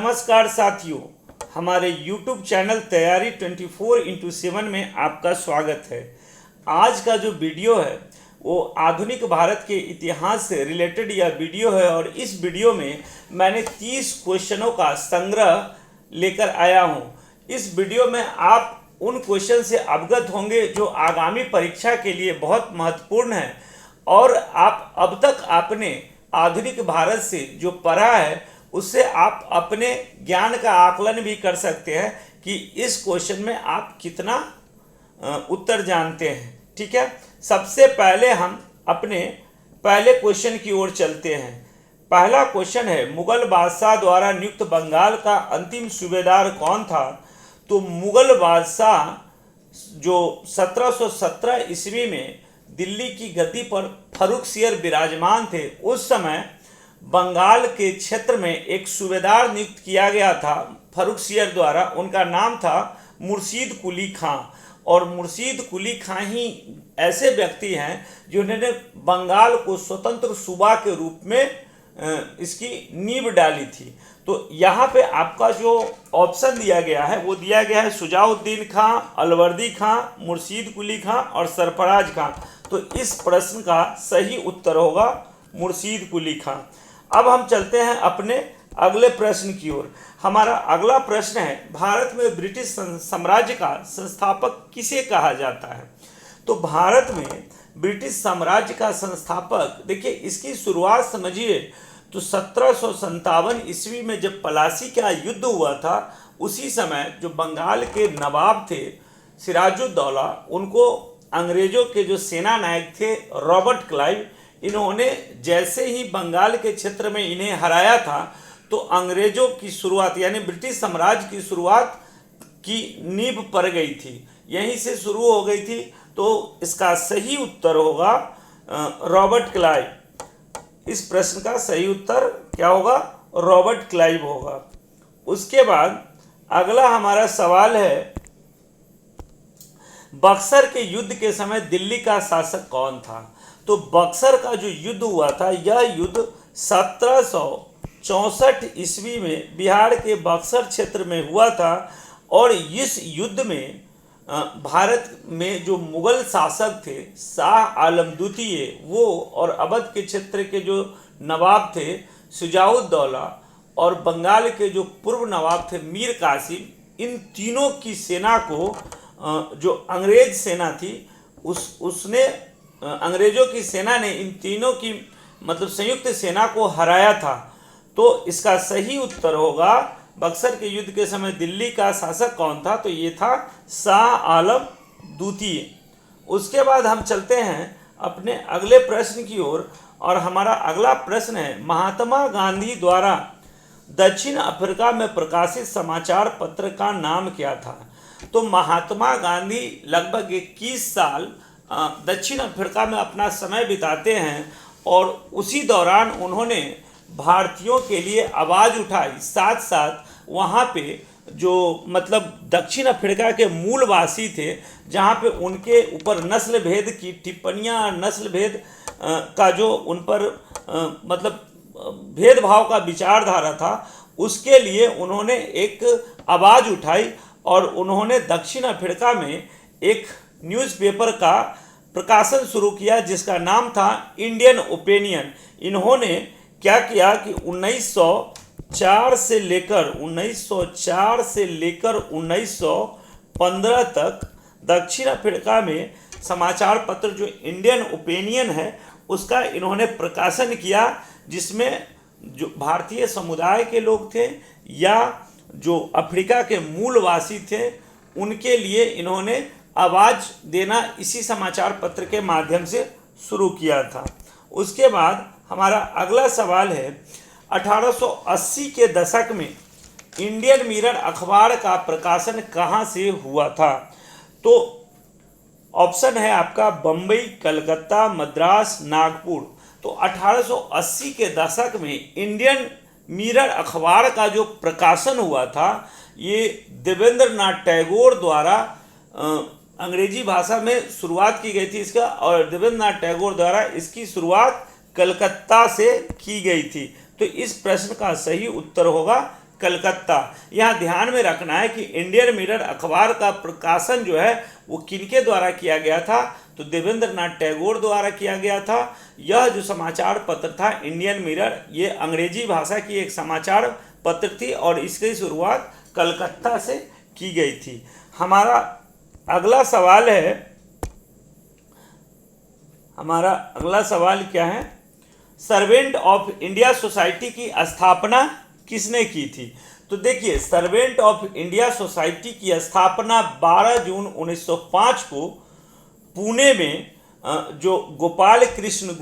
नमस्कार साथियों, हमारे YouTube चैनल तैयारी 24x7 में आपका स्वागत है। आज का जो वीडियो है वो आधुनिक भारत के इतिहास से रिलेटेड यह वीडियो है और इस वीडियो में मैंने 30 क्वेश्चनों का संग्रह लेकर आया हूँ। इस वीडियो में आप उन क्वेश्चन से अवगत होंगे जो आगामी परीक्षा के लिए बहुत महत्वपूर्ण है और आप अब तक आपने आधुनिक भारत से जो पढ़ा है उससे आप अपने ज्ञान का आकलन भी कर सकते हैं कि इस क्वेश्चन में आप कितना उत्तर जानते हैं। ठीक है, सबसे पहले हम अपने पहले क्वेश्चन की ओर चलते हैं। पहला क्वेश्चन है, मुगल बादशाह द्वारा नियुक्त बंगाल का अंतिम सूबेदार कौन था? तो मुगल बादशाह जो 1717 ईस्वी में दिल्ली की गद्दी पर फर्रुखसियर विराजमान थे, उस समय बंगाल के क्षेत्र में एक सूबेदार नियुक्त किया गया था फर्रुखसियर द्वारा। उनका नाम था मुर्शीद कुली खां और मुर्शीद कुली खां ही ऐसे व्यक्ति हैं जिन्होंने बंगाल को स्वतंत्र सूबा के रूप में इसकी नींव डाली थी। तो यहाँ पे आपका जो ऑप्शन दिया गया है वो दिया गया है शुजाउद्दीन खां, अलवर्दी खां, मुर्शीद कुली खां और सरफराज खां। तो इस प्रश्न का सही उत्तर होगा मुर्शीद कुली खां। अब हम चलते हैं अपने अगले प्रश्न की ओर। हमारा अगला प्रश्न है, भारत में ब्रिटिश साम्राज्य का संस्थापक किसे कहा जाता है? तो भारत में ब्रिटिश साम्राज्य का संस्थापक, देखिए इसकी शुरुआत समझिए तो 1757 ईस्वी में जब पलासी का युद्ध हुआ था, उसी समय जो बंगाल के नवाब थे सिराजुद्दौला, उनको अंग्रेजों के जो सेना नायक थे रॉबर्ट क्लाइव, इन्होंने जैसे ही बंगाल के क्षेत्र में इन्हें हराया था तो अंग्रेजों की शुरुआत यानी ब्रिटिश साम्राज्य की शुरुआत की नींव पड़ गई थी, यहीं से शुरू हो गई थी। तो इसका सही उत्तर होगा रॉबर्ट क्लाइव। इस प्रश्न का सही उत्तर क्या होगा? रॉबर्ट क्लाइव होगा। उसके बाद अगला हमारा सवाल है, बक्सर के युद्ध के समय दिल्ली का शासक कौन था? तो बक्सर का जो युद्ध हुआ था, यह युद्ध 1764 ईस्वी में बिहार के बक्सर क्षेत्र में हुआ था और इस युद्ध में भारत में जो मुगल शासक थे शाह आलम द्वितीय, वो और अवध के क्षेत्र के जो नवाब थे शुजाउद्दौला और बंगाल के जो पूर्व नवाब थे मीर कासिम, इन तीनों की सेना को जो अंग्रेज सेना थी उसने अंग्रेजों की सेना ने इन तीनों की मतलब संयुक्त सेना को हराया था। तो इसका सही उत्तर होगा, बक्सर के युद्ध के समय दिल्ली का शासक कौन था? तो ये था शाह आलम द्वितीय। उसके बाद हम चलते हैं अपने अगले प्रश्न की ओर और हमारा अगला प्रश्न है, महात्मा गांधी द्वारा दक्षिण अफ्रीका में प्रकाशित समाचार पत्र का नाम क्या था? तो महात्मा गांधी लगभग 21 साल दक्षिण अफ्रीका में अपना समय बिताते हैं और उसी दौरान उन्होंने भारतीयों के लिए आवाज़ उठाई। साथ साथ वहाँ पे जो मतलब दक्षिण अफ्रीका के मूलवासी थे, जहाँ पे उनके ऊपर नस्ल भेद की टिप्पणियाँ, नस्ल भेद का जो उन पर मतलब भेदभाव का विचारधारा था, उसके लिए उन्होंने एक आवाज़ उठाई और उन्होंने दक्षिण अफ्रीका में एक न्यूज़पेपर का प्रकाशन शुरू किया जिसका नाम था इंडियन ओपिनियन। इन्होंने क्या किया कि 1904 से लेकर 1915 तक दक्षिण अफ्रीका में समाचार पत्र जो इंडियन ओपिनियन है उसका इन्होंने प्रकाशन किया, जिसमें जो भारतीय समुदाय के लोग थे या जो अफ्रीका के मूलवासी थे उनके लिए इन्होंने आवाज़ देना इसी समाचार पत्र के माध्यम से शुरू किया था। उसके बाद हमारा अगला सवाल है, 1880 के दशक में इंडियन मिरर अखबार का प्रकाशन कहाँ से हुआ था? तो ऑप्शन है आपका बम्बई, कलकत्ता, मद्रास, नागपुर। तो 1880 के दशक में इंडियन मिरर अखबार का जो प्रकाशन हुआ था ये देवेंद्रनाथ टैगोर द्वारा अंग्रेजी भाषा में शुरुआत की गई थी इसका, और देवेंद्रनाथ टैगोर द्वारा इसकी शुरुआत कलकत्ता से की गई थी। तो इस प्रश्न का सही उत्तर होगा कलकत्ता। यहाँ ध्यान में रखना है कि इंडियन मिरर अखबार का प्रकाशन जो है वो किनके द्वारा किया गया था, तो देवेंद्र नाथ टैगोर द्वारा किया गया था। यह जो समाचार पत्र था इंडियन मिरर, ये अंग्रेजी भाषा की एक समाचार पत्र थी और इसकी शुरुआत कलकत्ता से की गई थी। हमारा अगला सवाल क्या है, सर्वेंट ऑफ इंडिया सोसाइटी की स्थापना किसने की थी। तो देखिए, सर्वेंट ऑफ इंडिया सोसाइटी की स्थापना 12 जून 1905 को पुणे में जो गोपाल कृष्ण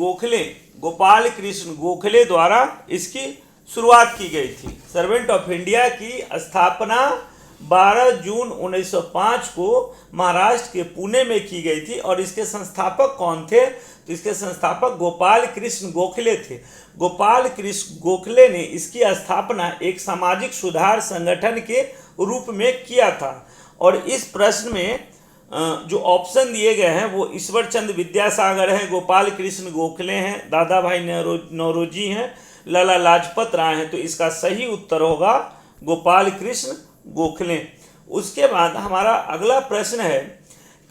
गोखले द्वारा इसकी शुरुआत की गई थी। सर्वेंट ऑफ इंडिया की स्थापना 12 जून 1905 को महाराष्ट्र के पुणे में की गई थी और इसके संस्थापक कौन थे, तो इसके संस्थापक गोपाल कृष्ण गोखले थे। गोपाल कृष्ण गोखले ने इसकी स्थापना एक सामाजिक सुधार संगठन के रूप में किया था। और इस प्रश्न में जो ऑप्शन दिए गए हैं वो ईश्वर चंद्र विद्यासागर हैं, गोपाल कृष्ण गोखले हैं, दादा भाई नौरोजी हैं, लाला लाजपत राय हैं। तो इसका सही उत्तर होगा गोपाल कृष्ण गोखले। उसके बाद हमारा अगला प्रश्न है,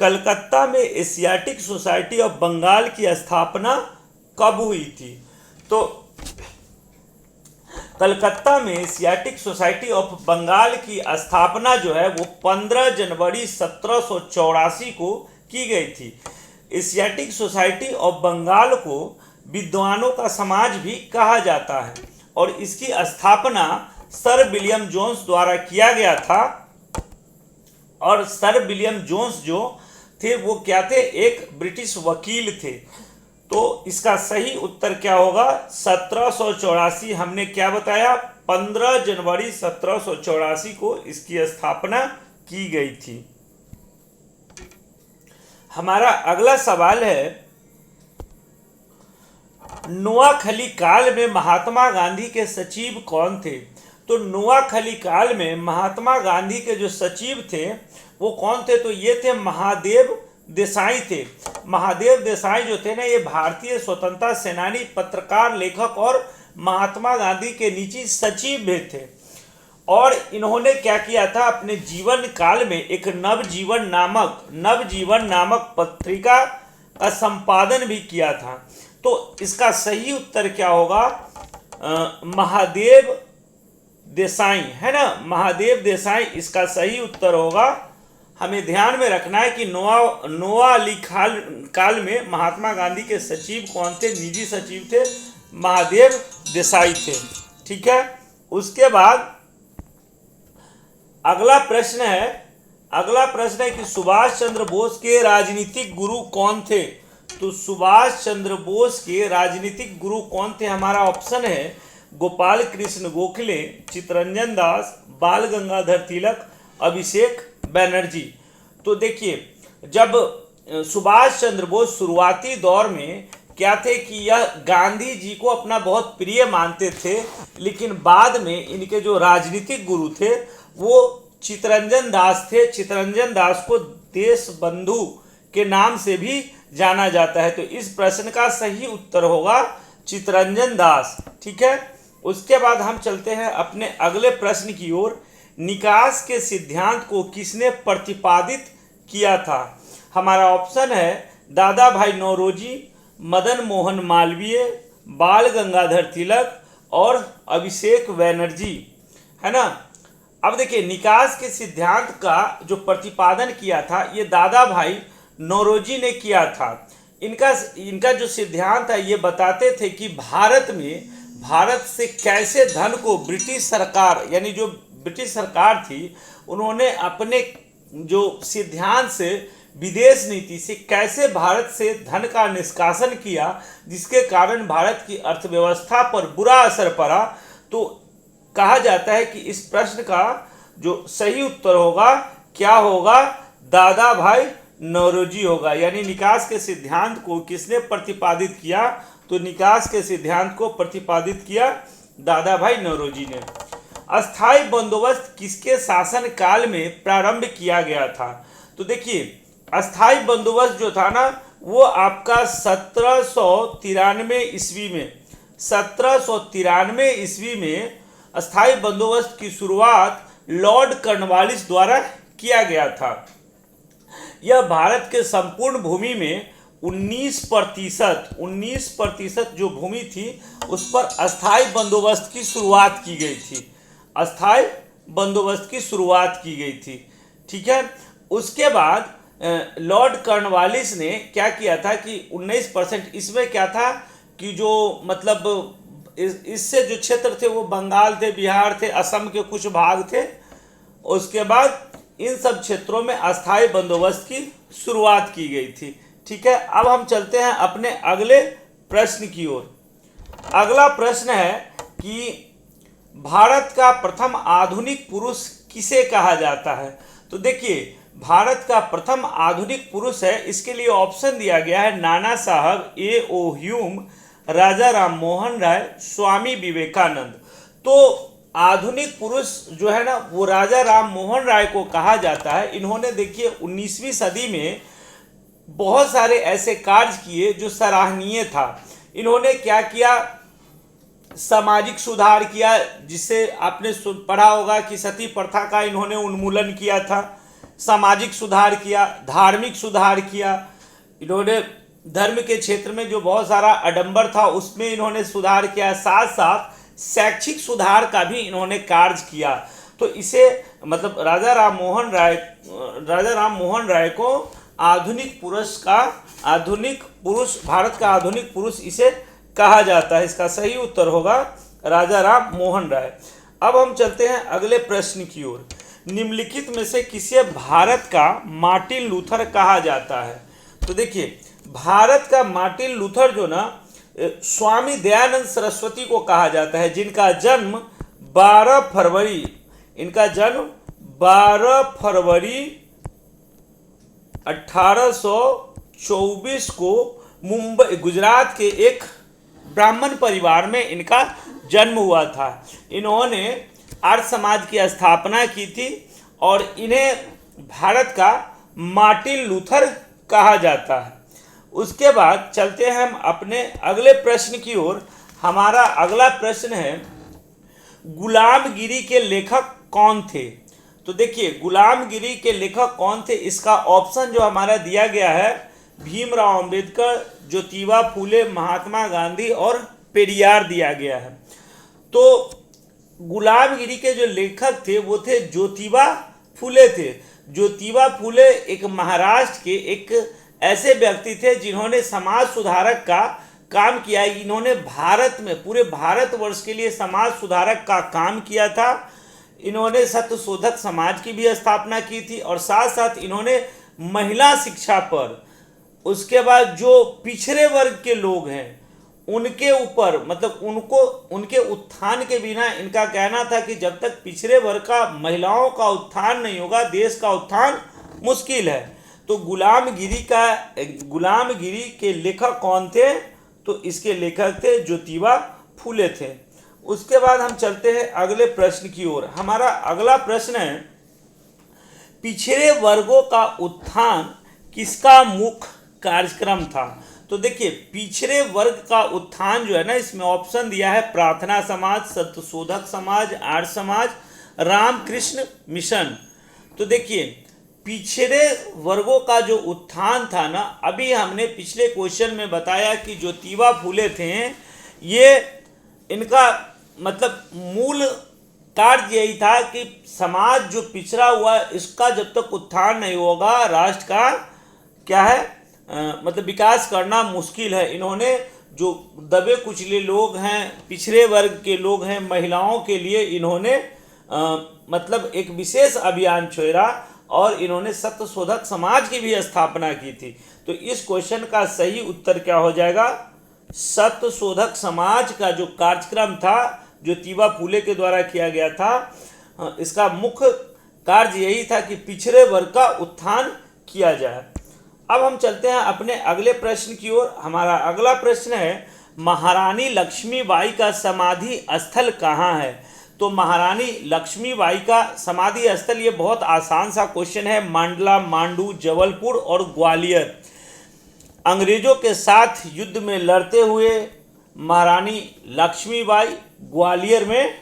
कलकत्ता में एशियाटिक सोसाइटी ऑफ बंगाल की स्थापना कब हुई थी। तो कलकत्ता में एशियाटिक सोसाइटी ऑफ बंगाल की स्थापना जो है वो 15 जनवरी 1784 को की गई थी। एशियाटिक सोसाइटी ऑफ बंगाल को विद्वानों का समाज भी कहा जाता है और इसकी स्थापना सर विलियम जोन्स द्वारा किया गया था। और सर विलियम जोन्स जो थे वो क्या थे, एक ब्रिटिश वकील थे। तो इसका सही उत्तर क्या होगा, 1784। हमने क्या बताया, 15 जनवरी 1784 को इसकी स्थापना की गई थी। हमारा अगला सवाल है, नोआखली काल में महात्मा गांधी के सचिव कौन थे। तो नोआखली काल में महात्मा गांधी के जो सचिव थे वो कौन थे, तो ये थे महादेव देसाई थे। महादेव देसाई जो थे ना, ये भारतीय स्वतंत्रता सेनानी, पत्रकार, लेखक और महात्मा गांधी के निजी सचिव भी थे। और इन्होंने क्या किया था, अपने जीवन काल में एक नवजीवन नामक पत्रिका का संपादन भी किया था। तो इसका सही उत्तर क्या होगा, महादेव देसाई, है ना, महादेव देसाई इसका सही उत्तर होगा। हमें ध्यान में रखना है कि नोआखली काल में महात्मा गांधी के सचिव कौन थे, निजी सचिव थे, महादेव देसाई थे। ठीक है। उसके बाद अगला प्रश्न है कि सुभाष चंद्र बोस के राजनीतिक गुरु कौन थे। तो सुभाष चंद्र बोस के राजनीतिक गुरु कौन थे, हमारा ऑप्शन है गोपाल कृष्ण गोखले, चित्तरंजन दास, बाल गंगाधर तिलक, अभिषेक बनर्जी। तो देखिए, जब सुभाष चंद्र बोस शुरुआती दौर में क्या थे कि यह गांधी जी को अपना बहुत प्रिय मानते थे, लेकिन बाद में इनके जो राजनीतिक गुरु थे वो चित्तरंजन दास थे। चित्तरंजन दास को देश बंधु के नाम से भी जाना जाता है। तो इस प्रश्न का सही उत्तर होगा चित्तरंजन दास। ठीक है। उसके बाद हम चलते हैं अपने अगले प्रश्न की ओर। निकास के सिद्धांत को किसने प्रतिपादित किया था। हमारा ऑप्शन है दादा भाई नौरोजी, मदन मोहन मालवीय, बाल गंगाधर तिलक और अभिषेक बनर्जी, है ना। अब देखिए, निकास के सिद्धांत का जो प्रतिपादन किया था ये दादा भाई नौरोजी ने किया था। इनका जो सिद्धांत है ये बताते थे कि भारत से कैसे धन को ब्रिटिश सरकार, यानी जो ब्रिटिश सरकार थी, उन्होंने अपने जो सिद्धांत से, विदेश नीति से कैसे भारत से धन का निष्कासन किया, जिसके कारण भारत की अर्थव्यवस्था पर बुरा असर पड़ा। तो कहा जाता है कि इस प्रश्न का जो सही उत्तर होगा क्या होगा, दादा भाई नौरोजी होगा। यानी निकास के सिद्धांत को किसने प्रतिपादित किया, तो निकास के सिद्धांत को प्रतिपादित किया दादा भाई नौरोजी ने। अस्थाई बंदोबस्त किसके शासन काल में प्रारंभ किया गया था। तो देखिए, अस्थाई बंदोबस्त जो था ना वो आपका 1793 ईस्वी में अस्थाई बंदोबस्त की शुरुआत लॉर्ड कॉर्नवालिस द्वारा किया गया था। यह भारत के संपूर्ण भूमि में 19% जो भूमि थी उस पर अस्थाई बंदोबस्त की शुरुआत की गई थी। अस्थाई बंदोबस्त की शुरुआत की गई थी, ठीक है। उसके बाद लॉर्ड कॉर्नवालिस ने क्या किया था कि 19%, इसमें क्या था कि जो मतलब इससे जो क्षेत्र थे वो बंगाल थे, बिहार थे, असम के कुछ भाग थे। उसके बाद इन सब क्षेत्रों में अस्थाई बंदोबस्त की शुरुआत की गई थी, ठीक है। अब हम चलते हैं अपने अगले प्रश्न की ओर। अगला प्रश्न है कि भारत का प्रथम आधुनिक पुरुष किसे कहा जाता है। तो देखिए, भारत का प्रथम आधुनिक पुरुष है, इसके लिए ऑप्शन दिया गया है नाना साहब, A.O. ह्यूम, राजा राम मोहन राय, स्वामी विवेकानंद। तो आधुनिक पुरुष जो है ना वो राजा राम मोहन राय को कहा जाता है। इन्होंने देखिए 19वीं सदी में बहुत सारे ऐसे कार्य किए जो सराहनीय था। इन्होंने क्या किया, सामाजिक सुधार किया, जिससे आपने पढ़ा होगा कि सती प्रथा का इन्होंने उन्मूलन किया था। सामाजिक सुधार किया, धार्मिक सुधार किया, इन्होंने धर्म के क्षेत्र में जो बहुत सारा आडंबर था उसमें इन्होंने सुधार किया। साथ साथ शैक्षिक सुधार का भी इन्होंने कार्य किया। तो इसे मतलब राजा राम मोहन राय को भारत का आधुनिक पुरुष इसे कहा जाता है। इसका सही उत्तर होगा राजा राम मोहन राय। अब हम चलते हैं अगले प्रश्न की ओर। निम्नलिखित में से किसे भारत का मार्टिन लूथर कहा जाता है। तो देखिए, भारत का मार्टिन लूथर जो ना स्वामी दयानंद सरस्वती को कहा जाता है, जिनका जन्म 12 फरवरी 1824 को मुंबई गुजरात के एक ब्राह्मण परिवार में इनका जन्म हुआ था। इन्होंने आर्य समाज की स्थापना की थी और इन्हें भारत का मार्टिन लूथर कहा जाता है। उसके बाद चलते हैं हम अपने अगले प्रश्न की ओर। हमारा अगला प्रश्न है, गुलामगिरी के लेखक कौन थे। तो देखिए, गुलामगिरी के लेखक कौन थे, इसका ऑप्शन जो हमारा दिया गया है भीमराव अंबेडकर, ज्योतिबा फूले, महात्मा गांधी और पेरियार दिया गया है। तो गुलामगिरी के जो लेखक थे वो थे ज्योतिबा फूले थे। ज्योतिबा फूले एक महाराष्ट्र के एक ऐसे व्यक्ति थे जिन्होंने समाज सुधारक का काम किया। इन्होंने भारत में पूरे भारतवर्ष के लिए समाज सुधारक का काम किया था। इन्होंने सत्यशोधक समाज की भी स्थापना की थी और साथ साथ इन्होंने महिला शिक्षा पर, उसके बाद जो पिछड़े वर्ग के लोग हैं उनके ऊपर मतलब उनके उत्थान के बिना इनका कहना था कि जब तक पिछड़े वर्ग का महिलाओं का उत्थान नहीं होगा देश का उत्थान मुश्किल है। तो गुलामगिरी के लेखक कौन थे, तो इसके लेखक थे ज्योतिबा फूले थे। उसके बाद हम चलते हैं अगले प्रश्न की ओर। हमारा अगला प्रश्न है, पिछड़े वर्गों का उत्थान किसका मुख्य कार्यक्रम था। तो देखिए, पिछड़े वर्ग का उत्थान जो है ना, इसमें ऑप्शन दिया है प्रार्थना समाज, सत्यशोधक समाज, आर्य समाज, रामकृष्ण मिशन। तो देखिए, पिछड़े वर्गों का जो उत्थान था ना, अभी हमने पिछले क्वेश्चन में बताया कि ज्योतिबा फूले थे, ये इनका मतलब मूल कार्य यही था कि समाज जो पिछड़ा हुआ इसका जब तक उत्थान नहीं होगा राष्ट्र का क्या है मतलब विकास करना मुश्किल है। इन्होंने जो दबे कुचले लोग हैं, पिछड़े वर्ग के लोग हैं, महिलाओं के लिए इन्होंने मतलब एक विशेष अभियान छेड़ा और इन्होंने सत्यशोधक समाज की भी स्थापना की थी। तो इस क्वेश्चन का सही उत्तर क्या हो जाएगा, सत्यशोधक समाज का जो कार्यक्रम था ज्योतिबा फूले के द्वारा किया गया था, इसका मुख्य कार्य यही था कि पिछड़े वर्ग का उत्थान किया जाए। अब हम चलते हैं अपने अगले प्रश्न की ओर। हमारा अगला प्रश्न है, महारानी लक्ष्मीबाई का समाधि स्थल कहाँ है। तो महारानी लक्ष्मीबाई का समाधि स्थल, ये बहुत आसान सा क्वेश्चन है, मांडला, मांडू, जबलपुर और ग्वालियर। अंग्रेजों के साथ युद्ध में लड़ते हुए महारानी लक्ष्मीबाई ग्वालियर में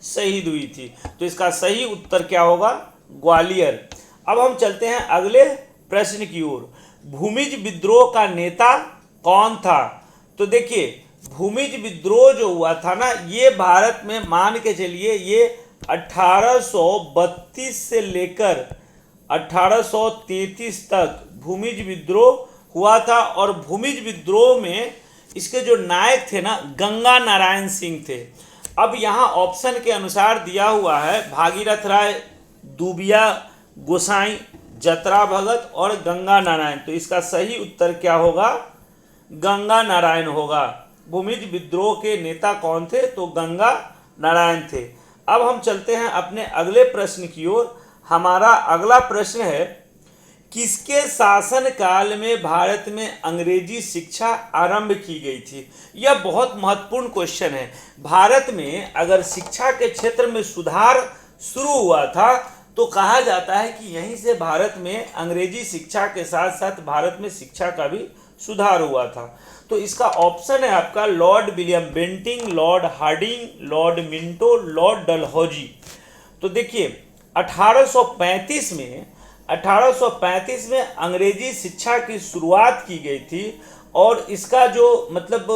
शहीद हुई थी। तो इसका सही उत्तर क्या होगा? ग्वालियर। अब हम चलते हैं अगले प्रश्न की ओर। भूमिज विद्रोह का नेता कौन था? तो देखिए, भूमिज विद्रोह जो हुआ था ना, ये भारत में मान के चलिए ये 1832 से लेकर 1833 तक भूमिज विद्रोह हुआ था। और भूमिज विद्रोह में इसके जो नायक थे ना, गंगा नारायण सिंह थे। अब यहाँ ऑप्शन के अनुसार दिया हुआ है भागीरथ राय, दूबिया गोसाई, जतरा भगत और गंगा नारायण। तो इसका सही उत्तर क्या होगा? गंगा नारायण होगा। भूमिज विद्रोह के नेता कौन थे? तो गंगा नारायण थे। अब हम चलते हैं अपने अगले प्रश्न की ओर। हमारा अगला प्रश्न है, किसके शासन काल में भारत में अंग्रेजी शिक्षा आरंभ की गई थी? यह बहुत महत्वपूर्ण क्वेश्चन है। भारत में अगर शिक्षा के क्षेत्र में सुधार शुरू हुआ था तो कहा जाता है कि यहीं से भारत में अंग्रेजी शिक्षा के साथ साथ भारत में शिक्षा का भी सुधार हुआ था। तो इसका ऑप्शन है आपका Lord William Bentinck, Lord Hardinge, Lord Minto, Lord Dalhousie. तो देखिए 1835 में अंग्रेजी शिक्षा की शुरुआत की गई थी। और इसका जो मतलब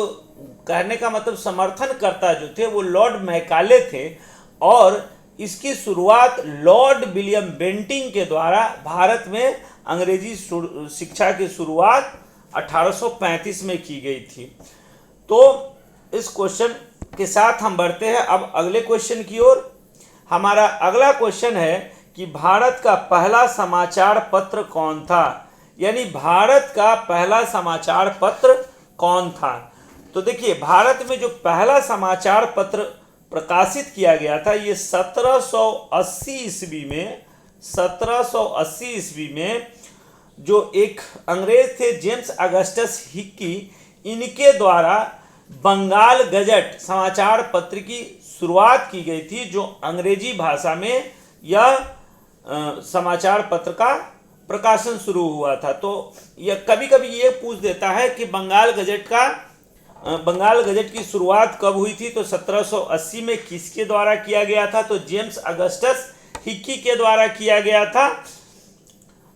कहने का मतलब समर्थनकर्ता जो थे वो लॉर्ड मैकाले थे। और इसकी शुरुआत लॉर्ड विलियम बेंटिंग के द्वारा भारत में अंग्रेजी शिक्षा की शुरुआत 1835 में की गई थी। तो इस क्वेश्चन के साथ हम बढ़ते हैं अब अगले क्वेश्चन की ओर। हमारा अगला क्वेश्चन है कि भारत का पहला समाचार पत्र कौन था? यानी भारत का पहला समाचार पत्र कौन था? तो देखिए, भारत में जो पहला समाचार पत्र प्रकाशित किया गया था ये 1780 ईस्वी में जो एक अंग्रेज थे जेम्स अगस्टस हिक्की, इनके द्वारा बंगाल गजट समाचार पत्र की शुरुआत की गई थी, जो अंग्रेजी भाषा में यह समाचार पत्र का प्रकाशन शुरू हुआ था। तो यह कभी कभी ये पूछ देता है कि बंगाल गजट की शुरुआत कब हुई थी? तो 1780 में किसके द्वारा किया गया था? तो जेम्स अगस्टस हिक्की के द्वारा किया गया था।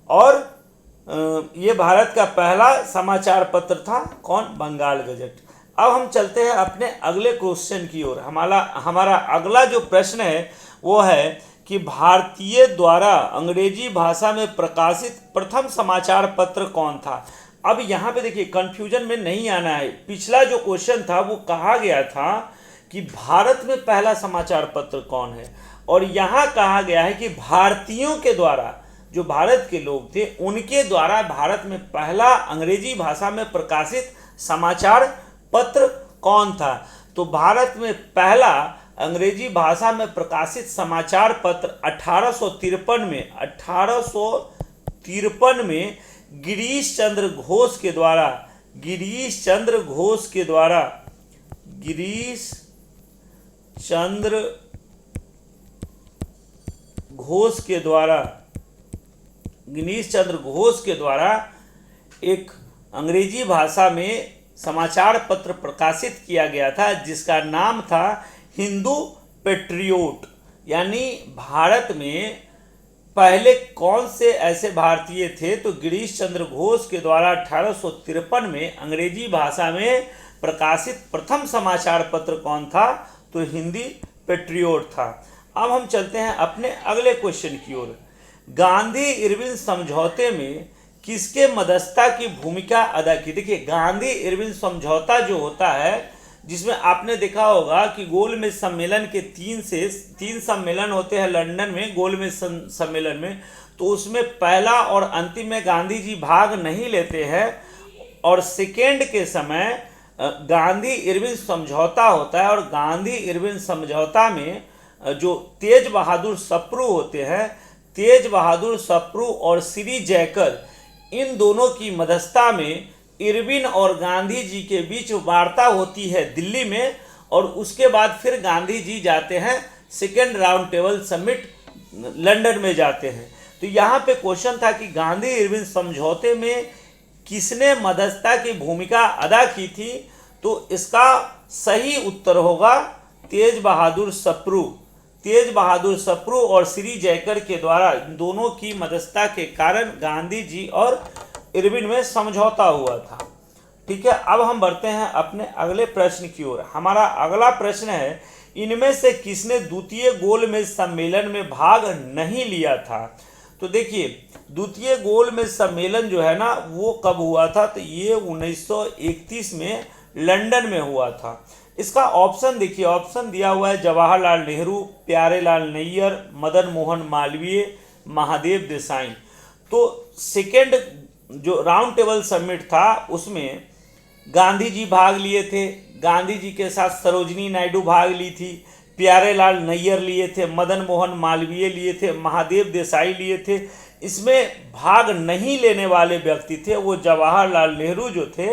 और ये भारत का पहला समाचार पत्र था। कौन? बंगाल गजट। अब हम चलते हैं अपने अगले क्वेश्चन की ओर। हमारा अगला जो प्रश्न है वो है कि भारतीय द्वारा अंग्रेजी भाषा में प्रकाशित प्रथम समाचार पत्र कौन था? अब यहाँ पे देखिए, कंफ्यूजन में नहीं आना है। पिछला जो क्वेश्चन था वो कहा गया था कि भारत में पहला समाचार पत्र कौन है, और यहाँ कहा गया है कि भारतीयों के द्वारा, जो भारत के लोग थे उनके द्वारा भारत में पहला अंग्रेजी भाषा में प्रकाशित समाचार पत्र कौन था? तो भारत में पहला अंग्रेजी भाषा में प्रकाशित समाचार पत्र 1853 में गिरीश चंद्र घोष के द्वारा एक अंग्रेजी भाषा में समाचार पत्र प्रकाशित किया गया था, जिसका नाम था हिंदू पेट्रियोट। यानी भारत में पहले कौन से ऐसे भारतीय थे? तो गिरीश चंद्र घोष के द्वारा 1853 में अंग्रेजी भाषा में प्रकाशित प्रथम समाचार पत्र कौन था? तो हिंदी पेट्रियोट था। अब हम चलते हैं अपने अगले क्वेश्चन की ओर। गांधी इरविन समझौते में किसके मध्यस्थता की भूमिका अदा की? देखिए, गांधी इरविन समझौता जो होता है, जिसमें आपने देखा होगा कि गोलमेज सम्मेलन के 3 सम्मेलन होते हैं लंदन में, गोलमेज सम्मेलन में। तो उसमें पहला और अंतिम में गांधी जी भाग नहीं लेते हैं, और सेकेंड के समय गांधी इरविन समझौता होता है। और गांधी इरविन समझौता में जो तेज बहादुर सप्रू होते हैं, तेज बहादुर सप्रू और श्री जयकर, इन दोनों की मध्यस्थता में इरविन और गांधी जी के बीच वार्ता होती है दिल्ली में। और उसके बाद फिर गांधी जी जाते हैं second round table summit London में जाते हैं। तो यहाँ पे क्वेश्चन था कि गांधी इरविन समझौते में किसने मध्यस्थता की भूमिका अदा की थी? तो इसका सही उत्तर होगा तेज बहादुर सप्रू। तेज बहादुर सप्रू और श्री जयकर के द्वारा दोनों की मध्यस्थता के कारण गांधी जी और इरविन में समझौता हुआ था। ठीक है, अब हम बढ़ते हैं अपने अगले प्रश्न की ओर। हमारा अगला प्रश्न है, इनमें से किसने द्वितीय गोलमेज सम्मेलन में भाग नहीं लिया था? तो देखिए, द्वितीय गोलमेज सम्मेलन जो है ना वो कब हुआ था? तो ये 1931 में लंदन में हुआ था। इसका ऑप्शन देखिए, ऑप्शन दिया हुआ है जवाहरलाल नेहरू, प्यारेलाल नैयर, मदन मोहन मालवीय, महादेव देसाई। तो सेकेंड जो राउंड टेबल समिट था उसमें गांधी जी भाग लिए थे, गांधी जी के साथ सरोजिनी नायडू भाग ली थी, प्यारेलाल नैयर लिए थे, मदन मोहन मालवीय लिए थे, महादेव देसाई लिए थे। इसमें भाग नहीं लेने वाले व्यक्ति थे वो जवाहरलाल नेहरू जो थे,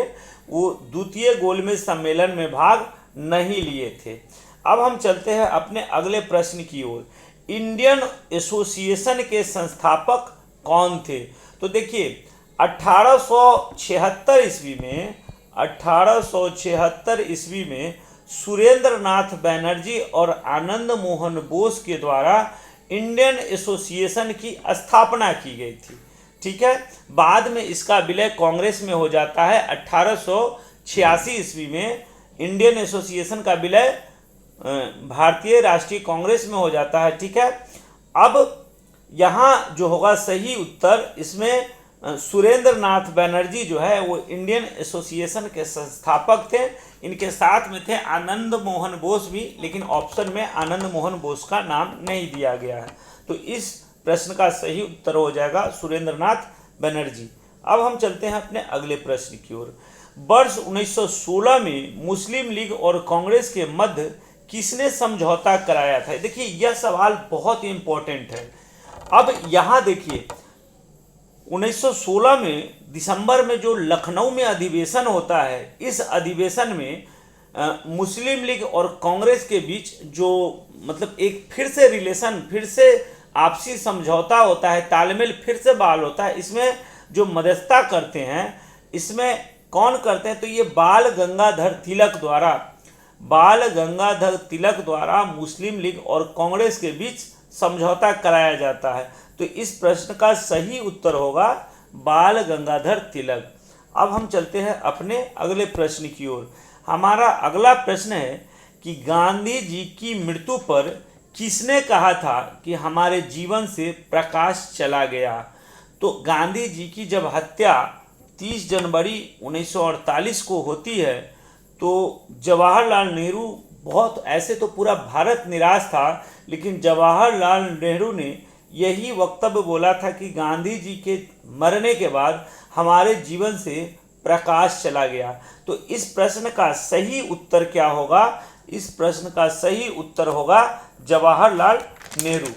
वो द्वितीय गोलमेज सम्मेलन में भाग नहीं लिए थे। अब हम चलते हैं अपने अगले प्रश्न की ओर। इंडियन एसोसिएशन के संस्थापक कौन थे? तो देखिए, 1876 ईस्वी में सुरेंद्र नाथ बनर्जी और आनंद मोहन बोस के द्वारा इंडियन एसोसिएशन की स्थापना की गई थी। ठीक है, बाद में इसका विलय कांग्रेस में हो जाता है। 1886 ईस्वी में इंडियन एसोसिएशन का विलय भारतीय राष्ट्रीय कांग्रेस में हो जाता है। ठीक है, अब यहाँ जो होगा सही उत्तर, इसमें सुरेंद्र नाथ बनर्जी जो है वो इंडियन एसोसिएशन के संस्थापक थे। इनके साथ में थे आनंद मोहन बोस भी, लेकिन ऑप्शन में आनंद मोहन बोस का नाम नहीं दिया गया है। तो इस प्रश्न का सही उत्तर हो जाएगा सुरेंद्र नाथ बनर्जी। अब हम चलते हैं अपने अगले प्रश्न की ओर। वर्ष 1916 में मुस्लिम लीग और कांग्रेस के मध्य किसने समझौता कराया था? देखिए, यह सवाल बहुत ही इंपॉर्टेंट है। अब यहाँ देखिए, 1916 में दिसंबर में जो लखनऊ में अधिवेशन होता है, इस अधिवेशन में मुस्लिम लीग और कांग्रेस के बीच जो मतलब एक फिर से रिलेशन, फिर से आपसी समझौता होता है, तालमेल फिर से बहाल होता है। इसमें जो मध्यस्थता करते हैं, इसमें कौन करते हैं? तो ये बाल गंगाधर तिलक द्वारा मुस्लिम लीग और कांग्रेस के बीच समझौता कराया जाता है। तो इस प्रश्न का सही उत्तर होगा बाल गंगाधर तिलक। अब हम चलते हैं अपने अगले प्रश्न की ओर। हमारा अगला प्रश्न है कि गांधी जी की मृत्यु पर किसने कहा था कि हमारे जीवन से प्रकाश चला गया? तो गांधी जी की जब हत्या 30 जनवरी 1948 को होती है, तो जवाहरलाल नेहरू बहुत, ऐसे तो पूरा भारत निराश था, लेकिन जवाहरलाल नेहरू ने यही वक्तव्य बोला था कि गांधी जी के मरने के बाद हमारे जीवन से प्रकाश चला गया। तो इस प्रश्न का सही उत्तर क्या होगा? इस प्रश्न का सही उत्तर होगा जवाहरलाल नेहरू।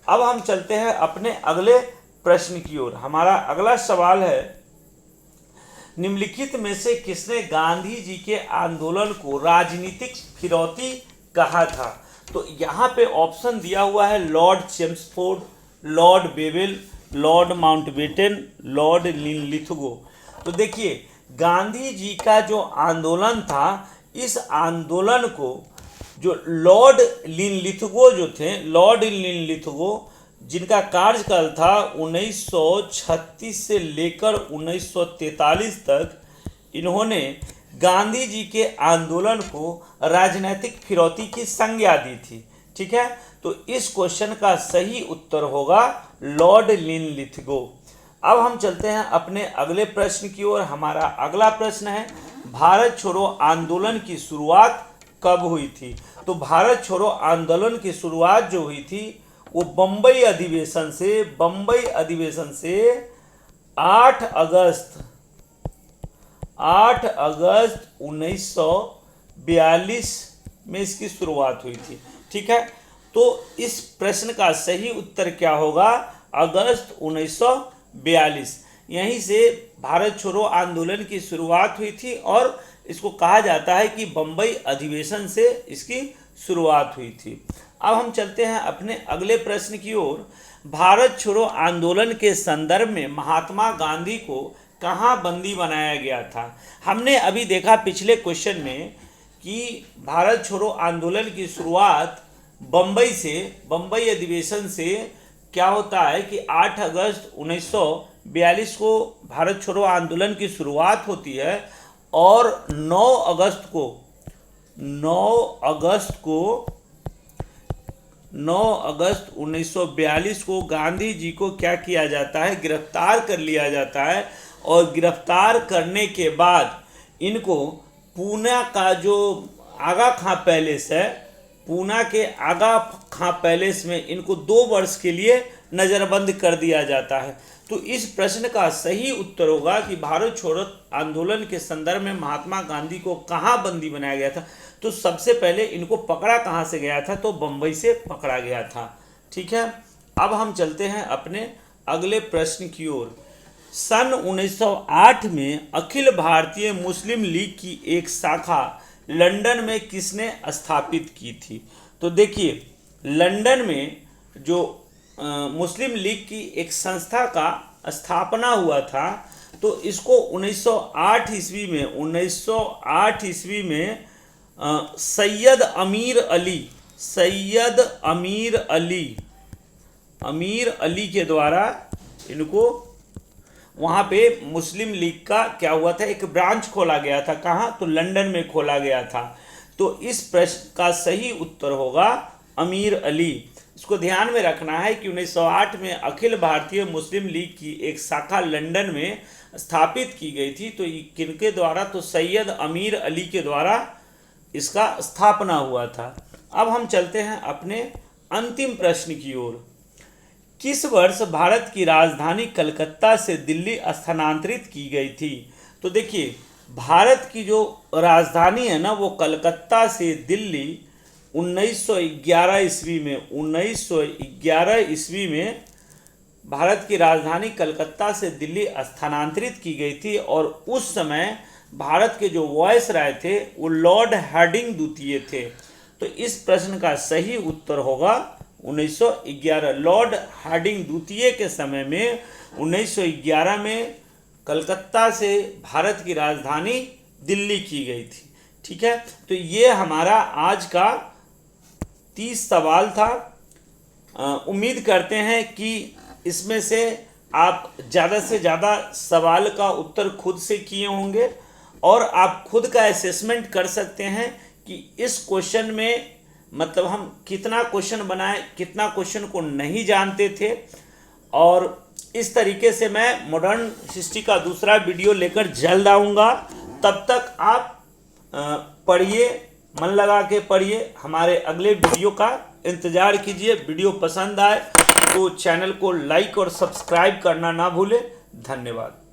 अब हम चलते हैं अपने अगले प्रश्न की ओर। हमारा अगला सवाल है, निम्नलिखित में से किसने गांधी जी के आंदोलन को राजनीतिक फिरौती कहा था? तो यहाँ पे ऑप्शन दिया हुआ है Lord Chelmsford, Lord Wavell, Lord Mountbatten, Lord Linlithgow. तो देखिए, गांधी जी का जो आंदोलन था, इस आंदोलन को जो लॉर्ड लिनलिथगो जिनका कार्यकाल था 1936 से लेकर 1943 तक, इन्होंने गांधी जी के आंदोलन को राजनीतिक फिरौती की संज्ञा दी थी। ठीक है, तो इस क्वेश्चन का सही उत्तर होगा लॉर्ड लिनलिथगो। अब हम चलते हैं अपने अगले प्रश्न की ओर। हमारा अगला प्रश्न है, भारत छोड़ो आंदोलन की शुरुआत कब हुई थी? तो भारत छोड़ो आंदोलन की शुरुआत जो हुई थी वो बम्बई अधिवेशन से 8 अगस्त 1942 में इसकी शुरुआत हुई थी। ठीक है, तो इस प्रश्न का सही उत्तर क्या होगा? अगस्त 1942। यहीं से भारत छोड़ो आंदोलन की शुरुआत हुई थी और इसको कहा जाता है कि बम्बई अधिवेशन से इसकी शुरुआत हुई थी। अब हम चलते हैं अपने अगले प्रश्न की ओर। भारत छोड़ो आंदोलन के संदर्भ में महात्मा गांधी को कहाँ बंदी बनाया गया था? हमने अभी देखा पिछले क्वेश्चन में कि भारत छोड़ो आंदोलन की शुरुआत बम्बई अधिवेशन से क्या होता है कि 8 अगस्त 1942 को भारत छोड़ो आंदोलन की शुरुआत होती है और 9 अगस्त को 1942 को गांधी जी को क्या किया जाता है, गिरफ्तार कर लिया जाता है। और गिरफ्तार करने के बाद इनको पूना का जो आगा खां पैलेस है, पूना के आगा खां पैलेस में इनको 2 वर्ष के लिए नज़रबंद कर दिया जाता है। तो इस प्रश्न का सही उत्तर होगा कि भारत छोड़ो आंदोलन के संदर्भ में महात्मा गांधी को कहाँ बंदी बनाया गया था। तो सबसे पहले इनको पकड़ा कहाँ से गया था, तो बम्बई से पकड़ा गया था। ठीक है, अब हम चलते हैं अपने अगले प्रश्न की ओर। सन 1908 में अखिल भारतीय मुस्लिम लीग की एक शाखा लंदन में किसने स्थापित की थी? तो देखिए, लंदन में जो मुस्लिम लीग की एक संस्था का स्थापना हुआ था, तो इसको 1908 ईस्वी में सैयद अमीर अली के द्वारा इनको वहाँ पे मुस्लिम लीग का क्या हुआ था, एक ब्रांच खोला गया था। कहाँ? तो लंदन में खोला गया था। तो इस प्रश्न का सही उत्तर होगा अमीर अली। इसको ध्यान में रखना है कि 1908 में अखिल भारतीय मुस्लिम लीग की एक शाखा लंदन में स्थापित की गई थी। तो किनके द्वारा? तो सैयद अमीर अली के द्वारा इसका स्थापना हुआ था। अब हम चलते हैं अपने अंतिम प्रश्न की ओर। किस वर्ष भारत की राजधानी कलकत्ता से दिल्ली स्थानांतरित की गई थी? तो देखिए, भारत की जो राजधानी है ना, वो कलकत्ता से दिल्ली 1911 ईस्वी में भारत की राजधानी कलकत्ता से दिल्ली स्थानांतरित की गई थी। और उस समय भारत के जो वायसराय थे वो लॉर्ड हार्डिंग द्वितीय थे। तो इस प्रश्न का सही उत्तर होगा 1911। लॉर्ड हार्डिंग द्वितीय के समय में 1911 में कलकत्ता से भारत की राजधानी दिल्ली की गई थी। ठीक है, तो ये हमारा आज का 30 सवाल था। उम्मीद करते हैं कि इसमें से आप ज़्यादा से ज़्यादा सवाल का उत्तर खुद से किए होंगे और आप खुद का असेसमेंट कर सकते हैं कि इस क्वेश्चन में मतलब हम कितना क्वेश्चन बनाए, कितना क्वेश्चन को नहीं जानते थे। और इस तरीके से मैं मॉडर्न हिस्ट्री का दूसरा वीडियो लेकर जल्द आऊँगा। तब तक आप पढ़िए, मन लगा के पढ़िए, हमारे अगले वीडियो का इंतज़ार कीजिए। वीडियो पसंद आए तो चैनल को लाइक और सब्सक्राइब करना ना भूलें। धन्यवाद।